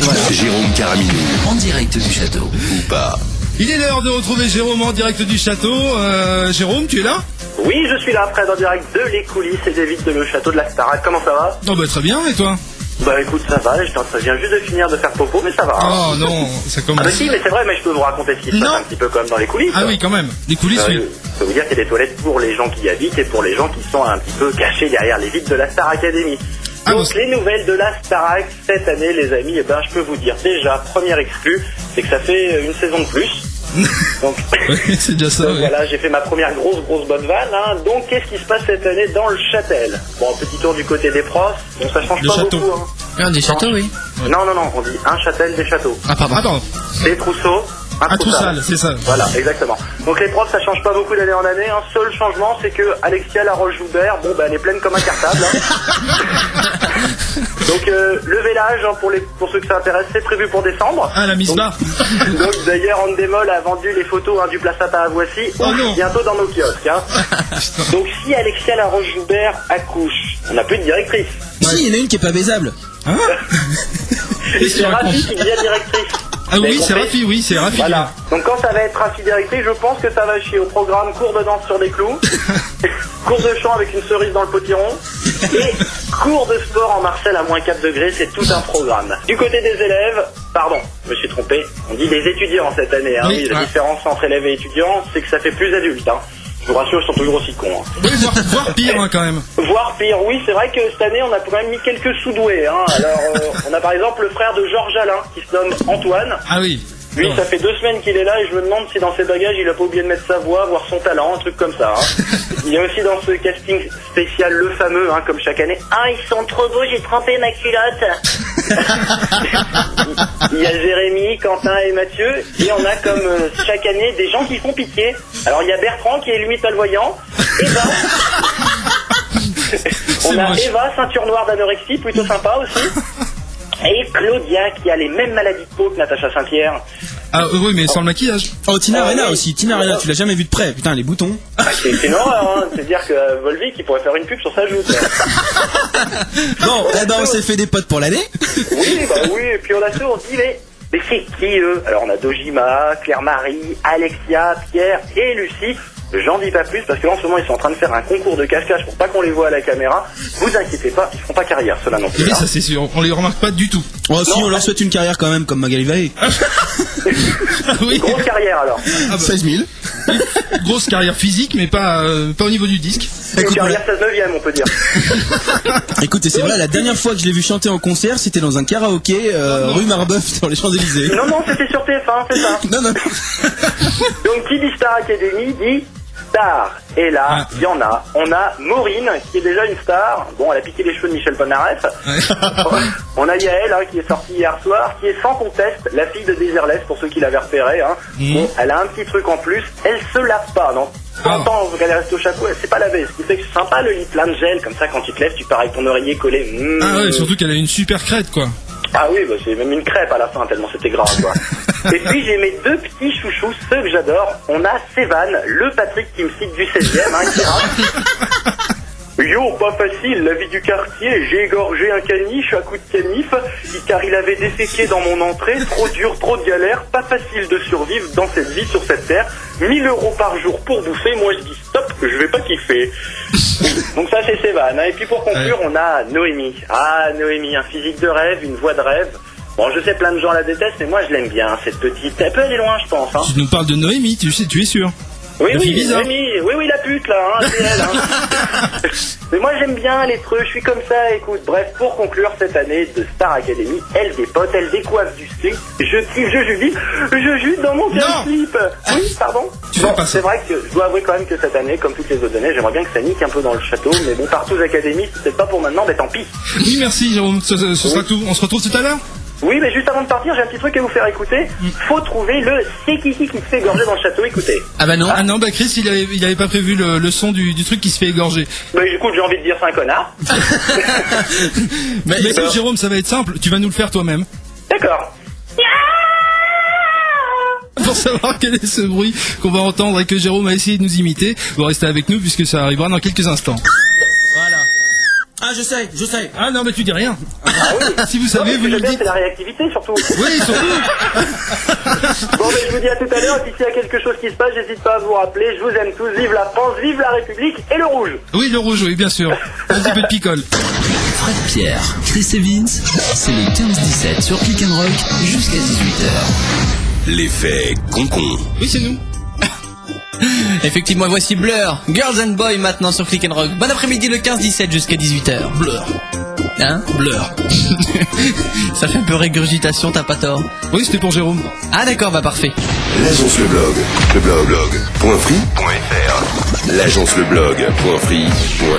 Voilà. Jérôme Caramineux, en direct du château. Ou pas. Il est l'heure de retrouver Jérôme en direct du château. Jérôme, tu es là ? Oui, je suis là, prêt en direct de les coulisses et des vitres de le château de la Starac. Comment ça va ? Oh bah très bien, et toi ? Bah écoute, ça va, je viens juste de finir de faire popo, mais ça va. Oh non, ça commence. Ah bah si, mais c'est vrai, mais je peux vous raconter ce qui se passe un petit peu comme dans les coulisses. Ah oui, quand même, les coulisses, oui. Je peux vous dire qu'il y a des toilettes pour les gens qui y habitent et pour les gens qui sont un petit peu cachés derrière les vitres de la Star Academy. Donc les nouvelles de la Starac cette année, les amis, eh ben je peux vous dire déjà, première exclue, c'est que ça fait une saison de plus. Donc, oui, c'est déjà ça. Donc oui. voilà, j'ai fait ma première grosse bonne vanne. Hein. Donc qu'est-ce qui se passe cette année dans le Châtel ? Bon, un petit tour du côté des profs. Bon, ça change pas château. beaucoup. Hein. Ah, des châteaux, oui. Non, on dit un Châtel, des châteaux. Ah pardon. Des trousseaux. Un Troussal, c'est ça. Voilà, exactement. Donc les profs, ça change pas beaucoup d'année en année. Un seul changement, c'est que Alexia Laroche-Joubert, bon, bah, elle est pleine comme un cartable. Hein. Donc le vélage, hein, pour ceux que ça intéresse, c'est prévu pour décembre. Ah, la mise là. Donc d'ailleurs, Andemol a vendu les photos du placata à Voici. Oh non. Bientôt dans nos kiosques. Hein. Donc si Alexia Laroche-Joubert accouche, on n'a plus de directrice. Si, il y en a une qui est pas baisable. Hein ? C'est Rafi qui devient directrice. Ah oui, c'est Rafi. Voilà. Donc quand ça va être Rafi directrice, je pense que ça va chier au programme cours de danse sur des clous, cours de chant avec une cerise dans le potiron, et cours de sport en Marcel à moins 4 degrés, c'est tout un programme. Du côté des élèves, pardon, je me suis trompé, on dit des étudiants cette année. Hein. Oui, la différence entre élèves et étudiants, c'est que ça fait plus adulte. Hein. Je vous rassure, ils sont toujours aussi cons. Hein. Oui, voire pire hein, quand même. Voire pire, oui, c'est vrai que cette année, on a quand même mis quelques sous-doués. Hein. Alors, on a par exemple le frère de Georges Alain, qui se nomme Antoine. Ah oui. Lui, ça fait 2 semaines qu'il est là et je me demande si dans ses bagages, il a pas oublié de mettre sa voix, voir son talent, un truc comme ça. Hein. Il y a aussi dans ce casting spécial le fameux, hein, comme chaque année. Ah, ils sont trop beaux, j'ai trempé ma culotte. Il y a Jérémy, Quentin et Mathieu. Et on a comme chaque année des gens qui font pitié. Alors il y a Bertrand qui est limite malvoyant. Eva. On a Eva, ceinture noire d'anorexie, plutôt sympa aussi. Et Claudia qui a les mêmes maladies de peau que Natacha Saint-Pierre. Ah oui, mais sans le maquillage. Oh, Tina Arena oui. aussi. Tina Arena, tu l'as jamais vu de près. Putain, les boutons. Ah, c'est une horreur, hein. C'est-à-dire que Volvic, il pourrait faire une pub sur sa joue. Bon, on s'est fait des potes pour l'année. Oui, et puis on a ceux, on se dit, mais c'est qui eux ? Alors on a Dojima, Claire-Marie, Alexia, Pierre et Lucie. J'en dis pas plus parce que là en ce moment ils sont en train de faire un concours de cache-cache pour pas qu'on les voit à la caméra. Vous inquiétez pas, ils feront pas carrière ceux-là non plus. Oui, Hein. ça c'est sûr, on les remarque pas du tout. Oh, si, on leur souhaite une carrière quand même, comme Magali Vallée. Oui. Grosse carrière alors. 16 000. Grosse carrière physique, mais pas au niveau du disque. Une Écoute, carrière 16/9e on peut dire. Écoute, et c'est vrai, la dernière fois que je l'ai vu chanter en concert, c'était dans un karaoké rue Marbeuf, dans les Champs-Élysées. Non, c'était sur TF1, c'est ça. Non. Donc qui dit Star Academy dit star. Et là, il y en a. On a Maureen, qui est déjà une star. Bon, elle a piqué les cheveux de Michel Polnareff. On a Yael, hein, qui est sortie hier soir, qui est sans conteste la fille de Désirless, pour ceux qui l'avaient repéré. Hein. Bon, elle a un petit truc en plus. Elle se lave pas, non. Longtemps qu'elle reste au chapeau, elle s'est pas lavée. Ce qui fait que c'est sympa le lit plein de gel, comme ça, quand tu te lèves, tu pars avec ton oreiller collé. Ah ouais, surtout qu'elle a une super crête, quoi. Ah oui, bah c'est même une crêpe à la fin, tellement c'était gras, quoi. Et puis j'ai mes 2 petits chouchous, ceux que j'adore. On a Sévan, le Patrick qui me cite du 16e, hein, qui rappe. Yo, pas facile, la vie du quartier, j'ai égorgé un caniche à coup de canif, car il avait déféqué dans mon entrée, trop dur, trop de galère, pas facile de survivre dans cette vie, sur cette terre, 1 000 € par jour pour bouffer, moi je dis stop, je vais pas kiffer. Donc ça c'est Sévan, hein. Et puis pour conclure, on a Noémie. Ah, Noémie, un physique de rêve, une voix de rêve. Bon, je sais plein de gens la détestent, mais moi je l'aime bien, cette petite. Elle peut aller loin, je pense, hein. Tu nous parles de Noémie, tu es sûr? Oui, bizarre. oui, la pute, là, hein, c'est elle, hein. Mais moi, j'aime bien les trucs, je suis comme ça, écoute. Bref, pour conclure cette année de Star Academy, elle dépote, elle décoiffe du slip, je kiffe, je jute dans mon slip. Oui, pardon. Bon, c'est vrai que je dois avouer quand même que cette année, comme toutes les autres années, j'aimerais bien que ça nique un peu dans le château, mais bon, partout Académie, c'est peut-être pas pour maintenant, mais tant pis. Oui, merci Jérôme, ce sera tout. On se retrouve tout à l'heure. Oui, mais juste avant de partir, j'ai un petit truc à vous faire écouter. Faut trouver le c'est qui se fait égorger dans le château, écoutez. Ah bah non, bah Chris, il avait pas prévu le son du truc qui se fait égorger. Bah écoute, j'ai envie de dire c'est un connard. mais écoute, Jérôme, ça va être simple, tu vas nous le faire toi-même. D'accord. Pour savoir quel est ce bruit qu'on va entendre et que Jérôme a essayé de nous imiter, vous restez avec nous puisque ça arrivera dans quelques instants. Voilà. Ah, je sais. Ah non, mais tu dis rien. Ah oui. Si vous Non, savez, mais vous ce que nous le j'aime bien, dites. c'est la réactivité surtout. Oui, surtout. Bon, mais je vous dis à tout à l'heure. Et s'il y a quelque chose qui se passe, j'hésite pas à vous rappeler. Je vous aime tous. Vive la France, vive la République et le rouge. Oui, le rouge, oui, bien sûr. Un petit peu de picole. Fred Pierre, Chris et Vince, c'est le 15-17 sur Click and Rock jusqu'à 18h. L'effet concon. Oui, c'est nous. Effectivement, voici Blur, Girls and Boys maintenant sur Click and Rock. Bon après-midi le 15-17 jusqu'à 18h. Blur. Hein? Blur. Ça fait un peu régurgitation, t'as pas tort. Oui, c'était pour Jérôme. Ah d'accord, bah parfait. L'agence Le Blog. Blog.free.fr. L'agence Le Blog.free.fr.